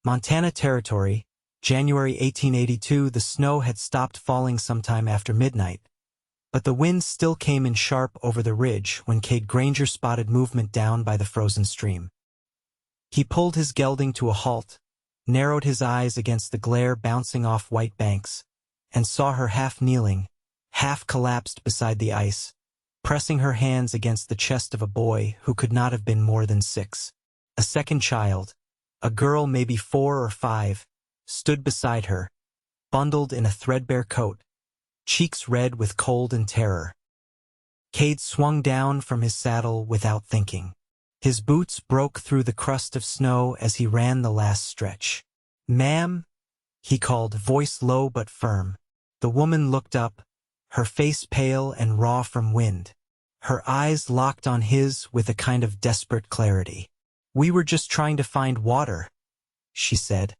Montana Territory, January 1882. The snow had stopped falling sometime after midnight, but the wind still came in sharp over the ridge when Kade Granger spotted movement down by the frozen stream. He pulled his gelding to a halt, narrowed his eyes against the glare bouncing off white banks, and saw her half kneeling, half collapsed beside the ice, pressing her hands against the chest of a boy who could not have been more than 6. A second child, a girl maybe 4 or 5, stood beside her, bundled in a threadbare coat, cheeks red with cold and terror. Kade swung down from his saddle without thinking. His boots broke through the crust of snow as he ran the last stretch. "Ma'am," he called, voice low but firm. The woman looked up, her face pale and raw from wind. Her eyes locked on his with a kind of desperate clarity. "We were just trying to find water," she said,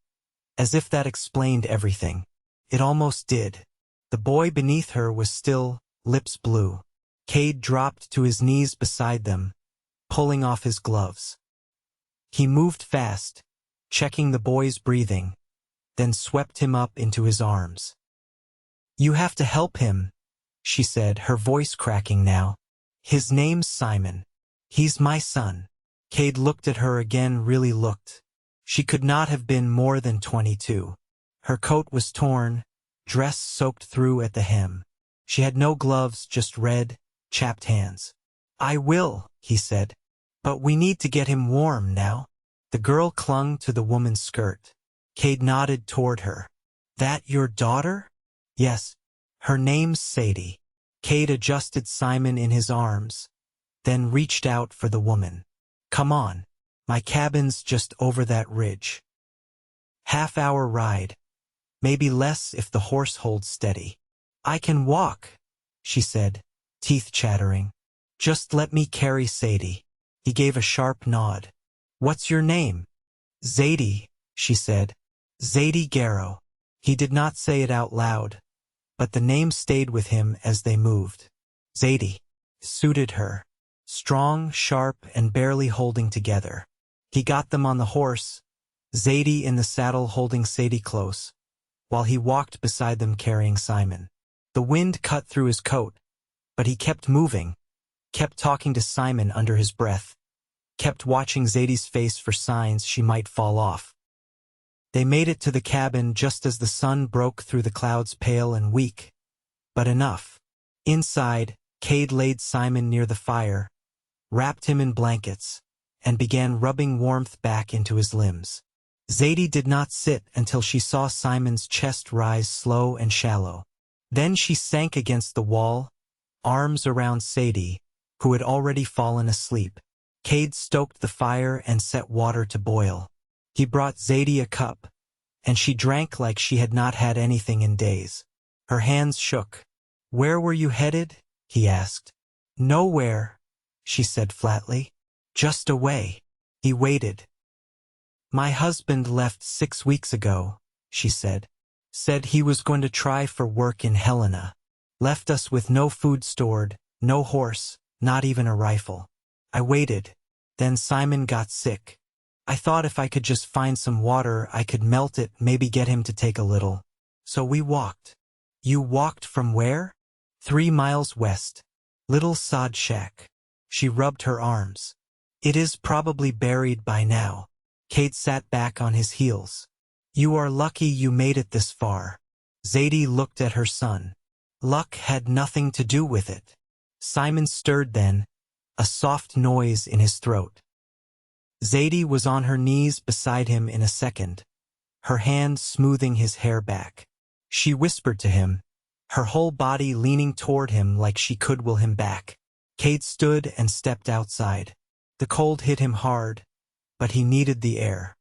as if that explained everything. It almost did. The boy beneath her was still, lips blue. Kade dropped to his knees beside them, pulling off his gloves. He moved fast, checking the boy's breathing, then swept him up into his arms. "You have to help him," she said, her voice cracking now. "His name's Simon. He's my son." Kade looked at her again, really looked. She could not have been more than 22. Her coat was torn, dress soaked through at the hem. She had no gloves, just red, chapped hands. "I will," he said. "But we need to get him warm now." The girl clung to the woman's skirt. Kade nodded toward her. "That your daughter?" "Yes. Her name's Zadie." Kade adjusted Simon in his arms, then reached out for the woman. "Come on. My cabin's just over that ridge. Half-hour ride. Maybe less if the horse holds steady." "I can walk," she said, teeth chattering. "Just let me carry Zadie." He gave a sharp nod. "What's your name?" "Zadie," she said. "Zadie Garrow." He did not say it out loud, but the name stayed with him as they moved. Zadie suited her, strong, sharp, and barely holding together. He got them on the horse, Zadie in the saddle holding Zadie close, while he walked beside them carrying Simon. The wind cut through his coat, but he kept moving, kept talking to Simon under his breath, kept watching Zadie's face for signs she might fall off. They made it to the cabin just as the sun broke through the clouds, pale and weak, but enough. Inside, Kade laid Simon near the fire, wrapped him in blankets, and began rubbing warmth back into his limbs. Zadie did not sit until she saw Simon's chest rise slow and shallow. Then she sank against the wall, arms around Zadie, who had already fallen asleep. Kade stoked the fire and set water to boil. He brought Zadie a cup, and she drank like she had not had anything in days. Her hands shook. "Where were you headed?" he asked. "Nowhere," she said flatly. "Just away." He waited. "My husband left 6 weeks ago," she said. "Said he was going to try for work in Helena. Left us with no food stored, no horse, not even a rifle. I waited. Then Simon got sick. I thought if I could just find some water, I could melt it, maybe get him to take a little. So we walked." "You walked from where?" 3 miles west. Little sod shack." She rubbed her arms. "It is probably buried by now." Kade sat back on his heels. "You are lucky you made it this far." Zadie looked at her son. "Luck had nothing to do with it." Simon stirred then, a soft noise in his throat. Zadie was on her knees beside him in a second, her hand smoothing his hair back. She whispered to him, her whole body leaning toward him like she could will him back. Kade stood and stepped outside. The cold hit him hard, but he needed the air.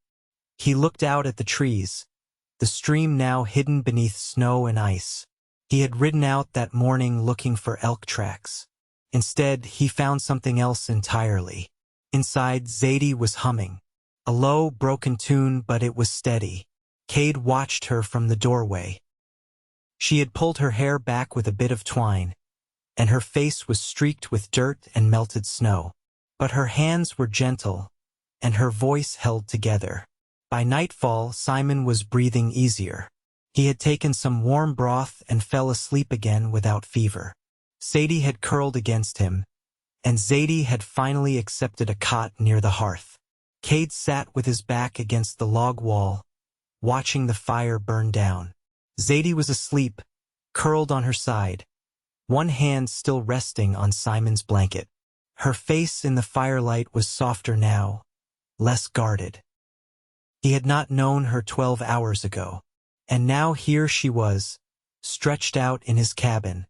He looked out at the trees, the stream now hidden beneath snow and ice. He had ridden out that morning looking for elk tracks. Instead, he found something else entirely. Inside, Zadie was humming. A low, broken tune, but it was steady. Kade watched her from the doorway. She had pulled her hair back with a bit of twine, and her face was streaked with dirt and melted snow. But her hands were gentle, and her voice held together. By nightfall, Simon was breathing easier. He had taken some warm broth and fell asleep again without fever. Zadie had curled against him, and Zadie had finally accepted a cot near the hearth. Kade sat with his back against the log wall, watching the fire burn down. Zadie was asleep, curled on her side, one hand still resting on Simon's blanket. Her face in the firelight was softer now, less guarded. He had not known her 12 hours ago, and now here she was, stretched out in his cabin,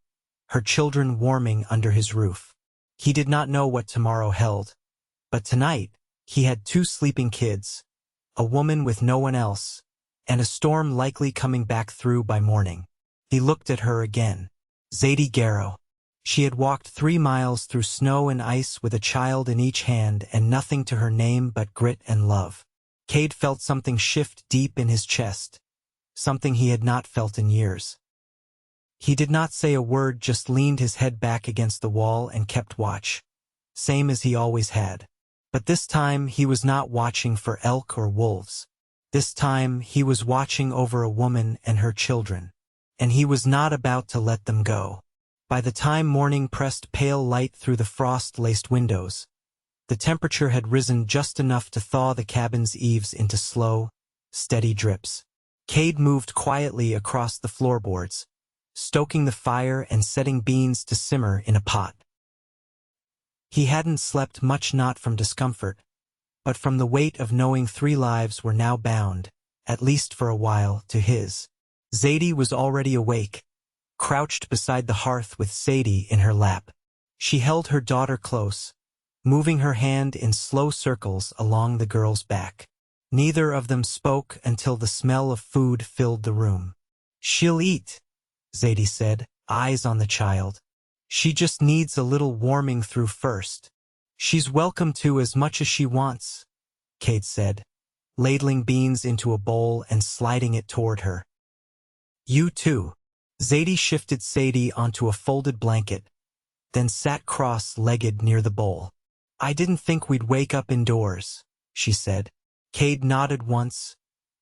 her children warming under his roof. He did not know what tomorrow held, but tonight he had 2 sleeping kids, a woman with no one else, and a storm likely coming back through by morning. He looked at her again. Zadie Garrow. She had walked 3 miles through snow and ice with a child in each hand and nothing to her name but grit and love. Kade felt something shift deep in his chest, something he had not felt in years. He did not say a word, just leaned his head back against the wall and kept watch, same as he always had. But this time he was not watching for elk or wolves. This time he was watching over a woman and her children, and he was not about to let them go. By the time morning pressed pale light through the frost-laced windows, the temperature had risen just enough to thaw the cabin's eaves into slow, steady drips. Kade moved quietly across the floorboards, stoking the fire and setting beans to simmer in a pot. He hadn't slept much, not from discomfort, but from the weight of knowing 3 lives were now bound, at least for a while, to his. Zadie was already awake, crouched beside the hearth with Zadie in her lap. She held her daughter close, moving her hand in slow circles along the girl's back. Neither of them spoke until the smell of food filled the room. "She'll eat," Zadie said, eyes on the child. "She just needs a little warming through first." "She's welcome to as much as she wants," Kade said, ladling beans into a bowl and sliding it toward her. "You too." Zadie shifted Zadie onto a folded blanket, then sat cross-legged near the bowl. "I didn't think we'd wake up indoors," she said. Kade nodded once,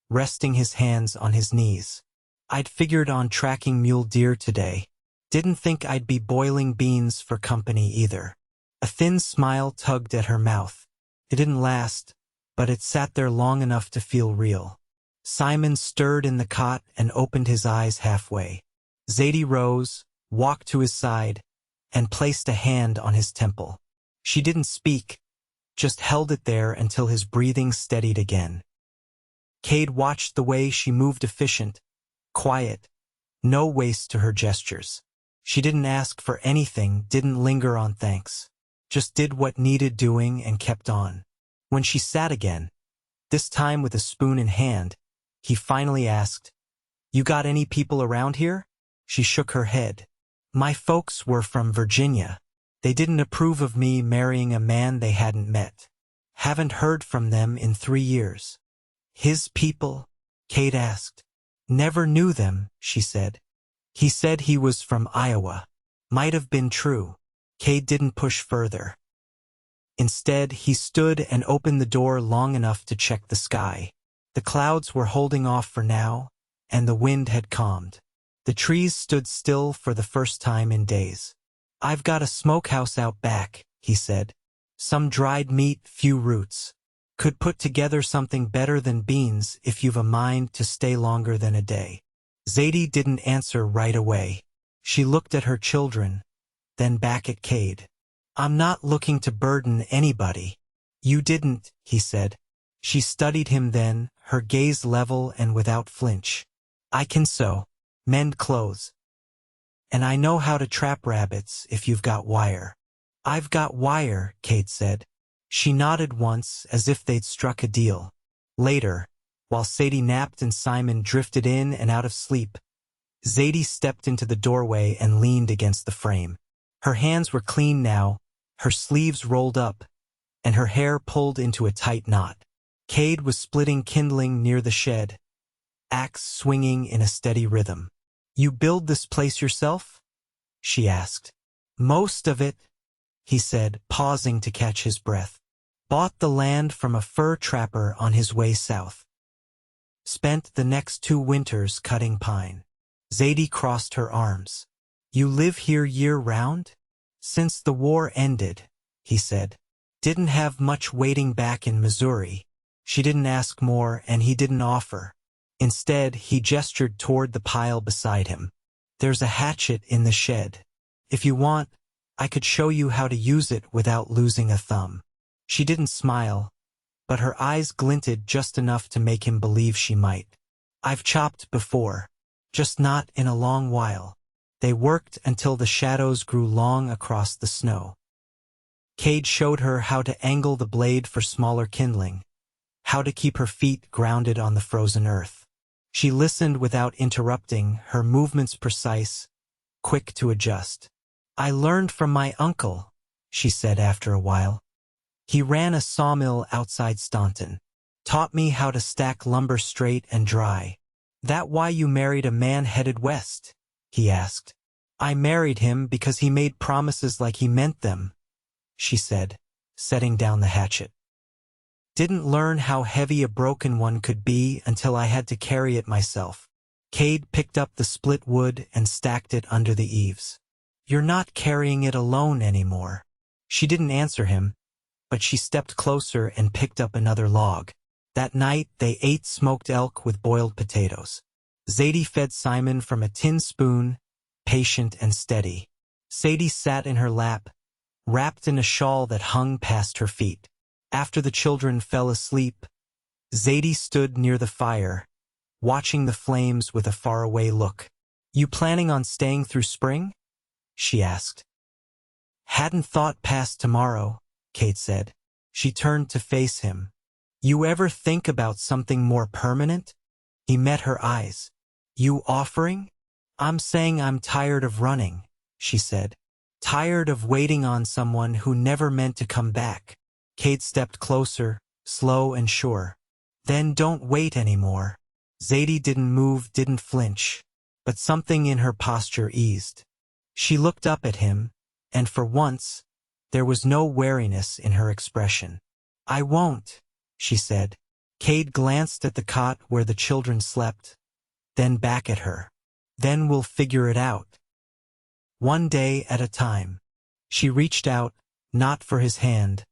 resting his hands on his knees. "I'd figured on tracking mule deer today. Didn't think I'd be boiling beans for company either." A thin smile tugged at her mouth. It didn't last, but it sat there long enough to feel real. Simon stirred in the cot and opened his eyes halfway. Zadie rose, walked to his side, and placed a hand on his temple. She didn't speak, just held it there until his breathing steadied again. Kade watched the way she moved, efficient, quiet, no waste to her gestures. She didn't ask for anything, didn't linger on thanks, just did what needed doing and kept on. When she sat again, this time with a spoon in hand, he finally asked, "You got any people around here?" She shook her head. "My folks were from Virginia. They didn't approve of me marrying a man they hadn't met. Haven't heard from them in 3 years." "His people?" Kade asked. "Never knew them," she said. "He said he was from Iowa." Might have been true. Kade didn't push further. Instead, he stood and opened the door long enough to check the sky. The clouds were holding off for now, and the wind had calmed. The trees stood still for the first time in days. "I've got a smokehouse out back," he said. "Some dried meat, few roots. Could put together something better than beans if you've a mind to stay longer than a day." Zadie didn't answer right away. She looked at her children, then back at Kade. "I'm not looking to burden anybody." "You didn't," he said. She studied him then, her gaze level and without flinch. "I can sew, mend clothes. And I know how to trap rabbits if you've got wire." "I've got wire," Kade said. She nodded once as if they'd struck a deal. Later, while Zadie napped and Simon drifted in and out of sleep, Zadie stepped into the doorway and leaned against the frame. Her hands were clean now, her sleeves rolled up, and her hair pulled into a tight knot. Kade was splitting kindling near the shed, axe swinging in a steady rhythm. "You build this place yourself?" she asked. "Most of it," he said, pausing to catch his breath. "Bought the land from a fur trapper on his way south. Spent the next 2 winters cutting pine. Zadie crossed her arms. You live here year-round? Since the war ended, he said. Didn't have much waiting back in Missouri. She didn't ask more and he didn't offer. Instead, he gestured toward the pile beside him. There's a hatchet in the shed. If you want, I could show you how to use it without losing a thumb. She didn't smile, but her eyes glinted just enough to make him believe she might. I've chopped before, just not in a long while. They worked until the shadows grew long across the snow. Kade showed her how to angle the blade for smaller kindling, how to keep her feet grounded on the frozen earth. She listened without interrupting, her movements precise, quick to adjust. I learned from my uncle, she said after a while. He ran a sawmill outside Staunton. Taught me how to stack lumber straight and dry. That why you married a man headed west? He asked. I married him because he made promises like he meant them, she said, setting down the hatchet. Didn't learn how heavy a broken one could be until I had to carry it myself. Kade picked up the split wood and stacked it under the eaves. You're not carrying it alone anymore. She didn't answer him, but she stepped closer and picked up another log. That night, they ate smoked elk with boiled potatoes. Zadie fed Simon from a tin spoon, patient and steady. Sadie sat in her lap, wrapped in a shawl that hung past her feet. After the children fell asleep, Zadie stood near the fire, watching the flames with a faraway look. You planning on staying through spring? She asked. Hadn't thought past tomorrow, Kade said. She turned to face him. You ever think about something more permanent? He met her eyes. You offering? I'm saying I'm tired of running, she said. Tired of waiting on someone who never meant to come back. Kade stepped closer, slow and sure. Then don't wait anymore. Zadie didn't move, didn't flinch, but something in her posture eased. She looked up at him, and for once, there was no wariness in her expression. I won't, she said. Kade glanced at the cot where the children slept, then back at her. Then we'll figure it out. One day at a time. She reached out, not for his hand,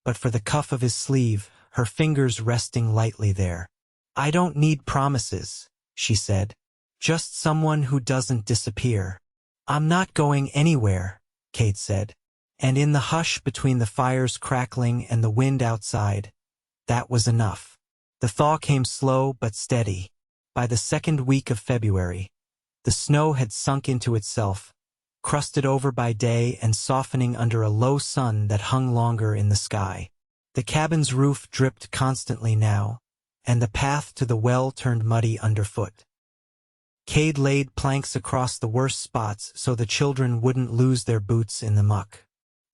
but for the cuff of his sleeve, her fingers resting lightly there. I don't need promises, she said. Just someone who doesn't disappear. I'm not going anywhere, Kade said. And in the hush between the fires crackling and the wind outside, that was enough. The thaw came slow but steady. By the second week of February, the snow had sunk into itself, crusted over by day and softening under a low sun that hung longer in the sky. The cabin's roof dripped constantly now, and the path to the well turned muddy underfoot. Kade laid planks across the worst spots so the children wouldn't lose their boots in the muck.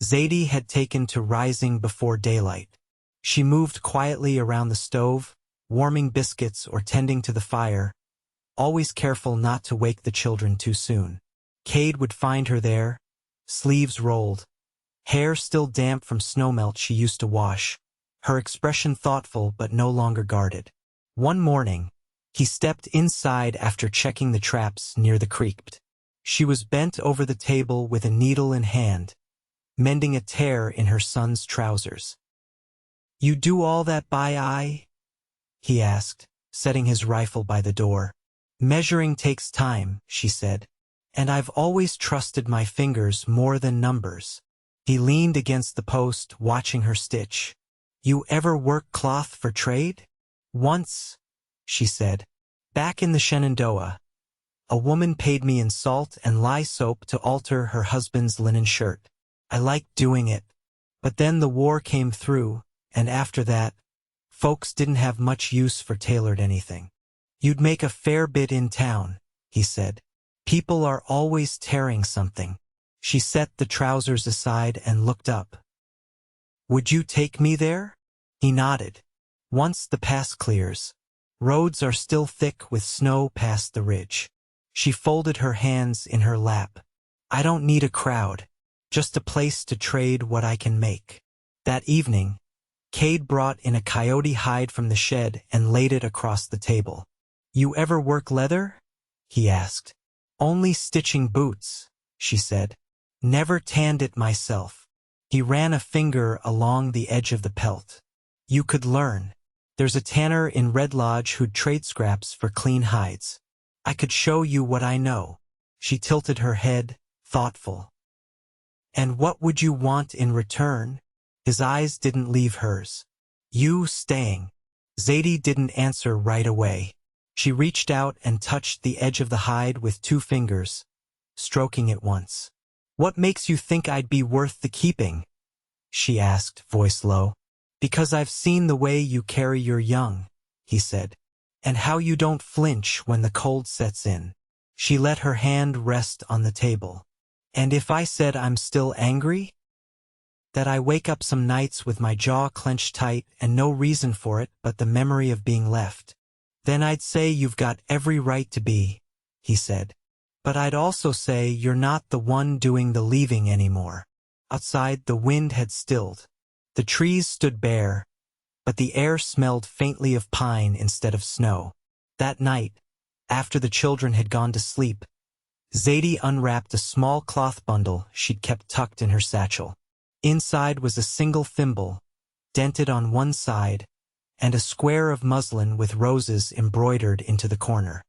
Zadie had taken to rising before daylight. She moved quietly around the stove, warming biscuits or tending to the fire, always careful not to wake the children too soon. Kade would find her there, sleeves rolled, hair still damp from snowmelt she used to wash, her expression thoughtful but no longer guarded. One morning, he stepped inside after checking the traps near the creek. She was bent over the table with a needle in hand, mending a tear in her son's trousers. You do all that by eye? He asked, setting his rifle by the door. Measuring takes time, she said, and I've always trusted my fingers more than numbers. He leaned against the post, watching her stitch. You ever work cloth for trade? Once, she said. Back in the Shenandoah, a woman paid me in salt and lye soap to alter her husband's linen shirt. I liked doing it. But then the war came through, and after that, folks didn't have much use for tailored anything. You'd make a fair bit in town, he said. People are always tearing something. She set the trousers aside and looked up. Would you take me there? He nodded. Once the pass clears. Roads are still thick with snow past the ridge. She folded her hands in her lap. I don't need a crowd, just a place to trade what I can make. That evening, Kade brought in a coyote hide from the shed and laid it across the table. "You ever work leather?" he asked. "Only stitching boots," she said. "Never tanned it myself." He ran a finger along the edge of the pelt. "You could learn. There's a tanner in Red Lodge who'd trade scraps for clean hides. I could show you what I know." She tilted her head, thoughtful. "And what would you want in return?" His eyes didn't leave hers. "You staying." Zadie didn't answer right away. She reached out and touched the edge of the hide with 2 fingers, stroking it once. "What makes you think I'd be worth the keeping?" she asked, voice low. "Because I've seen the way you carry your young," he said, "and how you don't flinch when the cold sets in." She let her hand rest on the table. "And if I said I'm still angry? That I wake up some nights with my jaw clenched tight and no reason for it but the memory of being left? Then I'd say you've got every right to be," he said. "But I'd also say you're not the one doing the leaving anymore." Outside, the wind had stilled. The trees stood bare, but the air smelled faintly of pine instead of snow. That night, after the children had gone to sleep, Zadie unwrapped a small cloth bundle she'd kept tucked in her satchel. Inside was a single thimble, dented on one side, and a square of muslin with roses embroidered into the corner.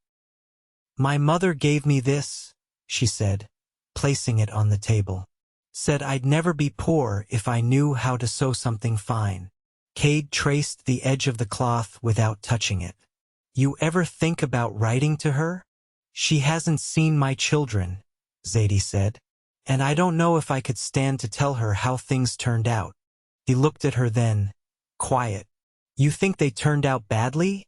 "My mother gave me this," she said, placing it on the table. "Said I'd never be poor if I knew how to sew something fine." Kade traced the edge of the cloth without touching it. "You ever think about writing to her?" "She hasn't seen my children," Zadie said, "and I don't know if I could stand to tell her how things turned out." He looked at her then, quiet. "You think they turned out badly?"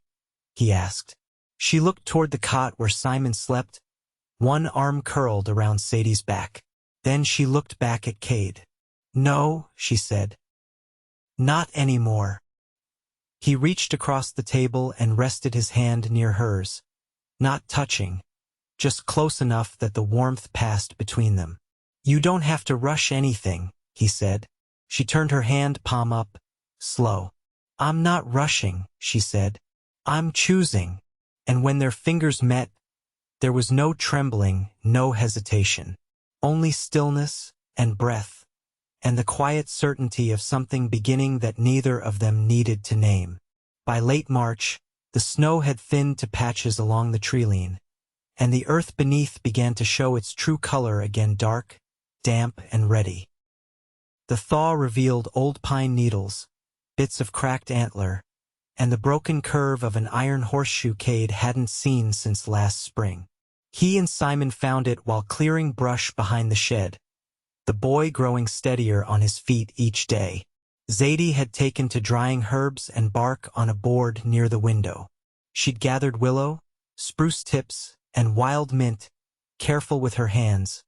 he asked. She looked toward the cot where Simon slept, one arm curled around Zadie's back. Then she looked back at Kade. "No," she said. "Not anymore." He reached across the table and rested his hand near hers, not touching, just close enough that the warmth passed between them. "You don't have to rush anything," he said. She turned her hand palm up, slow. "I'm not rushing," she said. "I'm choosing." And when their fingers met, there was no trembling, no hesitation. Only stillness and breath, and the quiet certainty of something beginning that neither of them needed to name. By late March, the snow had thinned to patches along the treeline, and the earth beneath began to show its true color again, dark, damp, and ready. The thaw revealed old pine needles, bits of cracked antler, and the broken curve of an iron horseshoe Kade hadn't seen since last spring. He and Simon found it while clearing brush behind the shed, the boy growing steadier on his feet each day. Zadie had taken to drying herbs and bark on a board near the window. She'd gathered willow, spruce tips, and wild mint, careful with her hands,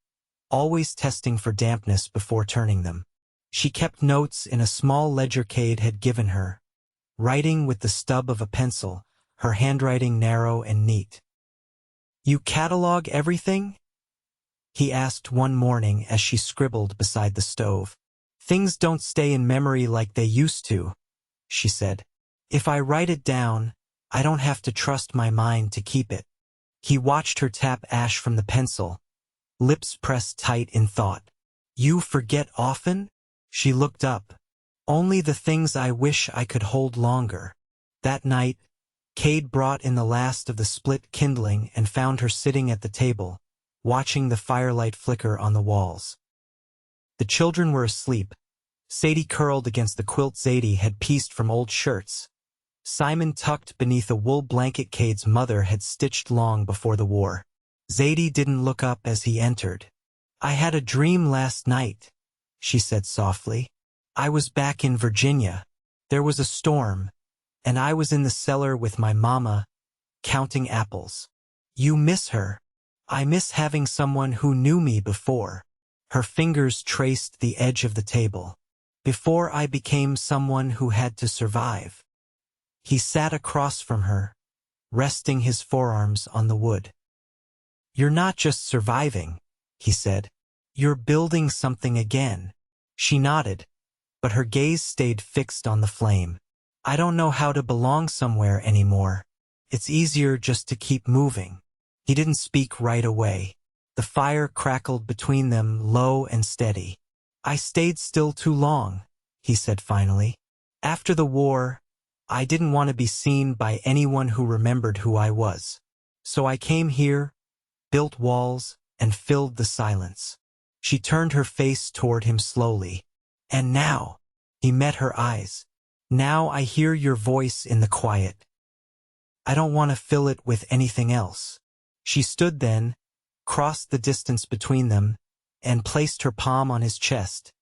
always testing for dampness before turning them. She kept notes in a small ledger Kade had given her, writing with the stub of a pencil, her handwriting narrow and neat. "You catalog everything?" he asked one morning as she scribbled beside the stove. "Things don't stay in memory like they used to," she said. "If I write it down, I don't have to trust my mind to keep it." He watched her tap ash from the pencil, lips pressed tight in thought. "You forget often?" She looked up. "Only the things I wish I could hold longer." That night, Kade brought in the last of the split kindling and found her sitting at the table, watching the firelight flicker on the walls. The children were asleep. Sadie curled against the quilt Zadie had pieced from old shirts. Simon tucked beneath a wool blanket Kade's mother had stitched long before the war. Zadie didn't look up as he entered. "I had a dream last night," she said softly. "I was back in Virginia. There was a storm, and I was in the cellar with my mama, counting apples. You miss her. I miss having someone who knew me before." Her fingers traced the edge of the table. "Before I became someone who had to survive." He sat across from her, resting his forearms on the wood. "You're not just surviving," he said. "You're building something again." She nodded, but her gaze stayed fixed on the flame. I don't know how to belong somewhere anymore. It's easier just to keep moving. He didn't speak right away. The fire crackled between them, low and steady. I stayed still too long, he said finally. After the war, I didn't want to be seen by anyone who remembered who I was. So I came here, built walls, and filled the silence. She turned her face toward him slowly. And now, he met her eyes. Now I hear your voice in the quiet. I don't want to fill it with anything else. She stood then, crossed the distance between them, and placed her palm on his chest,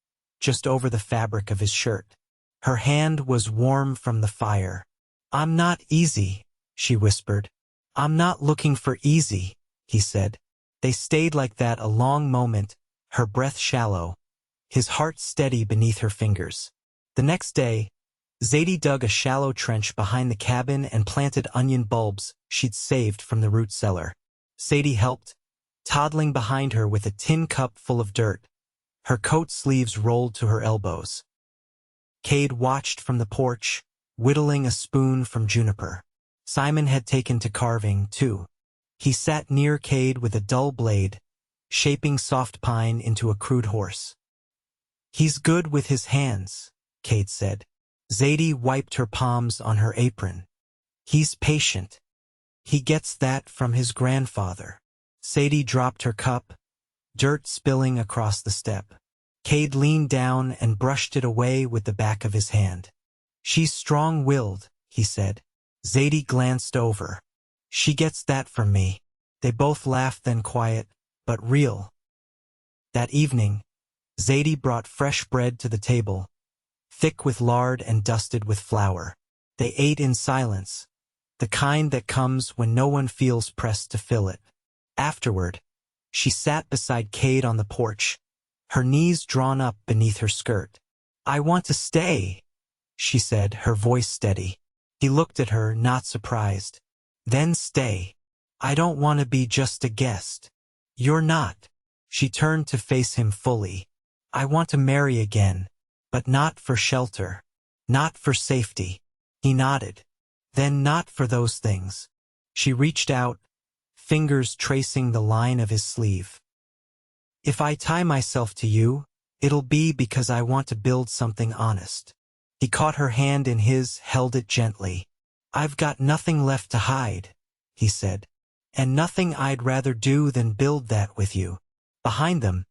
just over the fabric of his shirt. Her hand was warm from the fire. I'm not easy, she whispered. I'm not looking for easy, he said. They stayed like that a long moment, her breath shallow, his heart steady beneath her fingers. The next day, Zadie dug a shallow trench behind the cabin and planted onion bulbs she'd saved from the root cellar. Zadie helped, toddling behind her with a tin cup full of dirt, her coat sleeves rolled to her elbows. Kade watched from the porch, whittling a spoon from juniper. Simon had taken to carving, too. He sat near Kade with a dull blade, shaping soft pine into a crude horse. He's good with his hands, Kade said. Zadie wiped her palms on her apron. He's patient. He gets that from his grandfather. Zadie dropped her cup, dirt spilling across the step. Kade leaned down and brushed it away with the back of his hand. She's strong-willed, he said. Zadie glanced over. She gets that from me. They both laughed, then quiet, but real. That evening, Zadie brought fresh bread to the table, thick with lard and dusted with flour. They ate in silence, the kind that comes when no one feels pressed to fill it. Afterward, she sat beside Kade on the porch, her knees drawn up beneath her skirt. I want to stay, she said, her voice steady. He looked at her, not surprised. Then stay. I don't want to be just a guest. You're not. She turned to face him fully. I want to marry again, but not for shelter, not for safety. He nodded. Then not for those things. She reached out, fingers tracing the line of his sleeve. If I tie myself to you, it'll be because I want to build something honest. He caught her hand in his, held it gently. I've got nothing left to hide, he said, and nothing I'd rather do than build that with you. Behind them,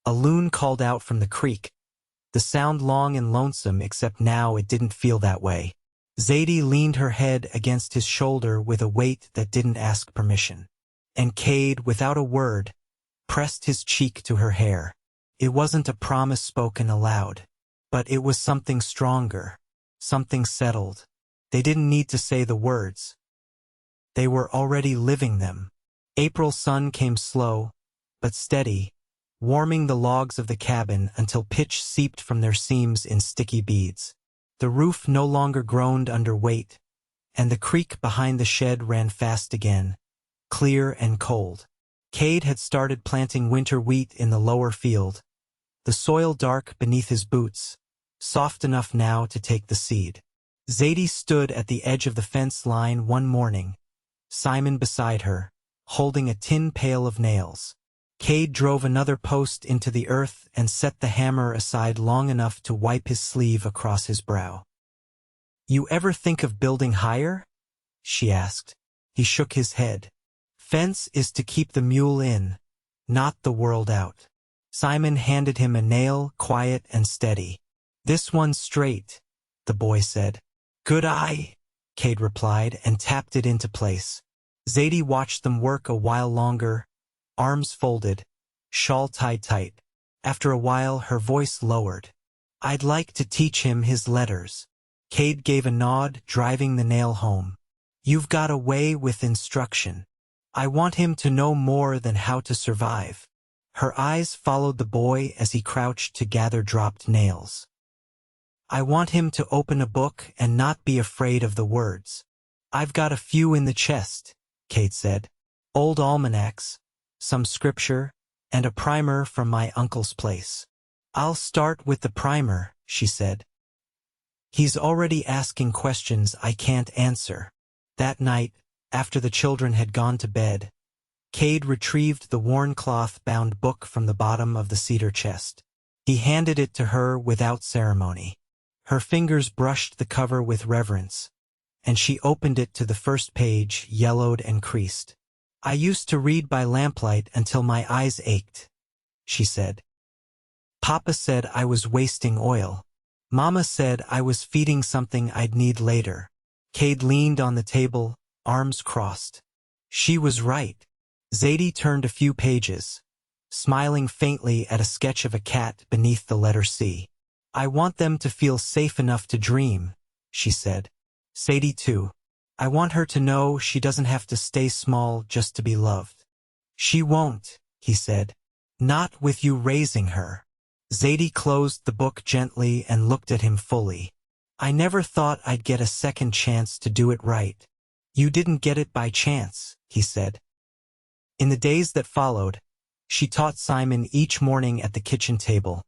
a loon called out from the creek, the sound long and lonesome, except now it didn't feel that way. Zadie leaned her head against his shoulder with a weight that didn't ask permission. And Kade, without a word, pressed his cheek to her hair. It wasn't a promise spoken aloud, but it was something stronger, something settled. They didn't need to say the words. They were already living them. April sun came slow, but steady, warming the logs of the cabin until pitch seeped from their seams in sticky beads. The roof no longer groaned under weight, and the creek behind the shed ran fast again, clear and cold. Kade had started planting winter wheat in the lower field, the soil dark beneath his boots, soft enough now to take the seed. Zadie stood at the edge of the fence line one morning, Simon beside her, holding a tin pail of nails. Kade drove another post into the earth and set the hammer aside long enough to wipe his sleeve across his brow. You ever think of building higher? She asked. He shook his head. Fence is to keep the mule in, not the world out. Simon handed him a nail, quiet and steady. This one's straight, the boy said. Good eye, Kade replied and tapped it into place. Zadie watched them work a while longer, arms folded, shawl tied tight. After a while, her voice lowered. I'd like to teach him his letters. Kade gave a nod, driving the nail home. You've got a way with instruction. I want him to know more than how to survive. Her eyes followed the boy as he crouched to gather dropped nails. I want him to open a book and not be afraid of the words. I've got a few in the chest, Kade said. Old almanacs, some scripture, and a primer from my uncle's place. "I'll start with the primer," she said. "He's already asking questions I can't answer." That night, after the children had gone to bed, Kade retrieved the worn cloth-bound book from the bottom of the cedar chest. He handed it to her without ceremony. Her fingers brushed the cover with reverence, and she opened it to the first page, yellowed and creased. "I used to read by lamplight until my eyes ached," she said. "Papa said I was wasting oil. Mama said I was feeding something I'd need later." Kade leaned on the table, arms crossed. She was right. Zadie turned a few pages, smiling faintly at a sketch of a cat beneath the letter C. "I want them to feel safe enough to dream," she said. "Sadie too. I want her to know she doesn't have to stay small just to be loved." "She won't," he said. "Not with you raising her." Zadie closed the book gently and looked at him fully. "I never thought I'd get a second chance to do it right." "You didn't get it by chance," he said. In the days that followed, she taught Simon each morning at the kitchen table,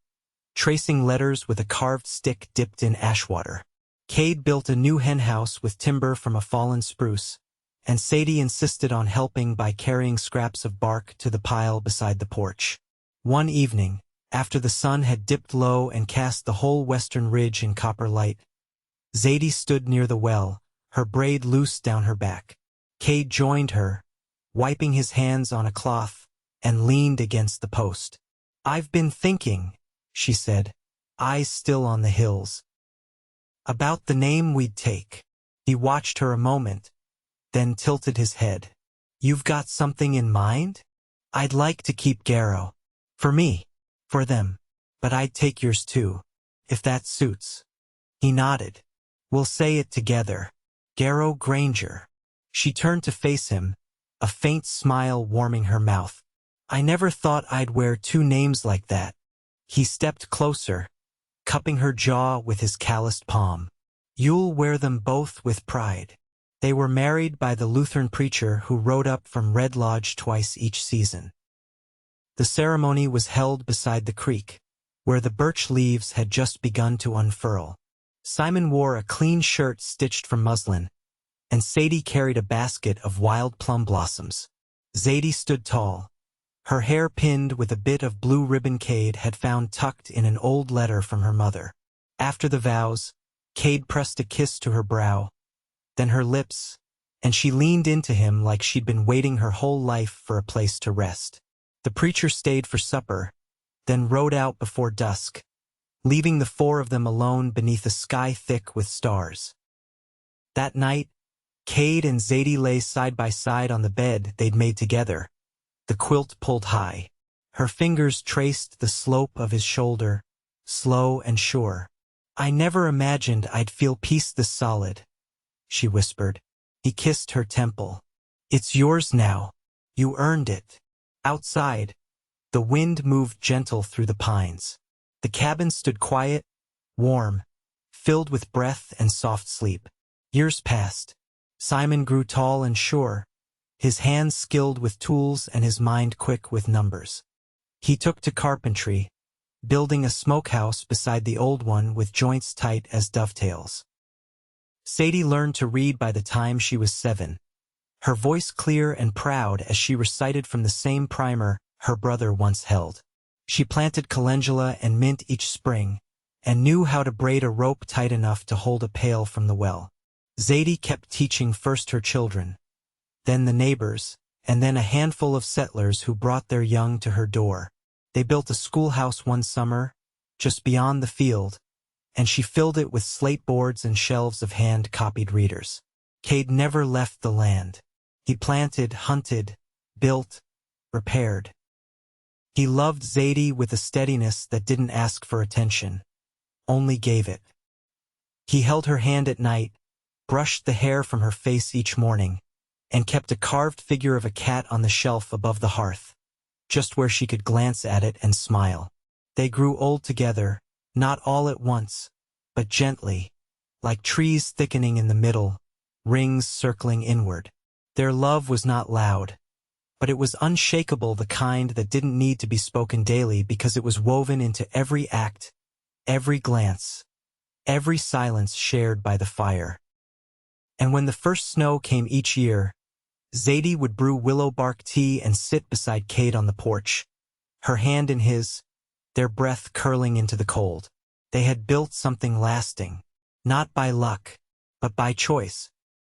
tracing letters with a carved stick dipped in ash water. Kade built a new henhouse with timber from a fallen spruce, and Sadie insisted on helping by carrying scraps of bark to the pile beside the porch. One evening, after the sun had dipped low and cast the whole western ridge in copper light, Zadie stood near the well, her braid loose down her back. Kade joined her, wiping his hands on a cloth, and leaned against the post. "I've been thinking," she said, eyes still on the hills, "about the name we'd take." He watched her a moment, then tilted his head. "You've got something in mind?" "I'd like to keep Garrow. For me. For them. But I'd take yours too, if that suits." He nodded. "We'll say it together. Garrow Granger." She turned to face him, a faint smile warming her mouth. "I never thought I'd wear two names like that." He stepped closer, cupping her jaw with his calloused palm. "You'll wear them both with pride." They were married by the Lutheran preacher who rode up from Red Lodge twice each season. The ceremony was held beside the creek, where the birch leaves had just begun to unfurl. Simon wore a clean shirt stitched from muslin, and Sadie carried a basket of wild plum blossoms. Zadie stood tall, her hair pinned with a bit of blue ribbon Kade had found tucked in an old letter from her mother. After the vows, Kade pressed a kiss to her brow, then her lips, and she leaned into him like she'd been waiting her whole life for a place to rest. The preacher stayed for supper, then rode out before dusk, leaving the four of them alone beneath a sky thick with stars. That night, Kade and Zadie lay side by side on the bed they'd made together, the quilt pulled high. Her fingers traced the slope of his shoulder, slow and sure. "I never imagined I'd feel peace this solid," she whispered. He kissed her temple. "It's yours now. You earned it." Outside, the wind moved gentle through the pines. The cabin stood quiet, warm, filled with breath and soft sleep. Years passed. Simon grew tall and sure, his hands skilled with tools and his mind quick with numbers. He took to carpentry, building a smokehouse beside the old one with joints tight as dovetails. Sadie learned to read by the time she was 7, her voice clear and proud as she recited from the same primer her brother once held. She planted calendula and mint each spring, and knew how to braid a rope tight enough to hold a pail from the well. Zadie kept teaching first her children, then the neighbors, and then a handful of settlers who brought their young to her door. They built a schoolhouse one summer, just beyond the field, and she filled it with slate boards and shelves of hand-copied readers. Kade never left the land. He planted, hunted, built, repaired. He loved Zadie with a steadiness that didn't ask for attention, only gave it. He held her hand at night, brushed the hair from her face each morning, and kept a carved figure of a cat on the shelf above the hearth, just where she could glance at it and smile. They grew old together, not all at once, but gently, like trees thickening in the middle, rings circling inward. Their love was not loud, but it was unshakable, the kind that didn't need to be spoken daily because it was woven into every act, every glance, every silence shared by the fire. And when the first snow came each year, Zadie would brew willow bark tea and sit beside Kade on the porch, her hand in his, their breath curling into the cold. They had built something lasting, not by luck, but by choice.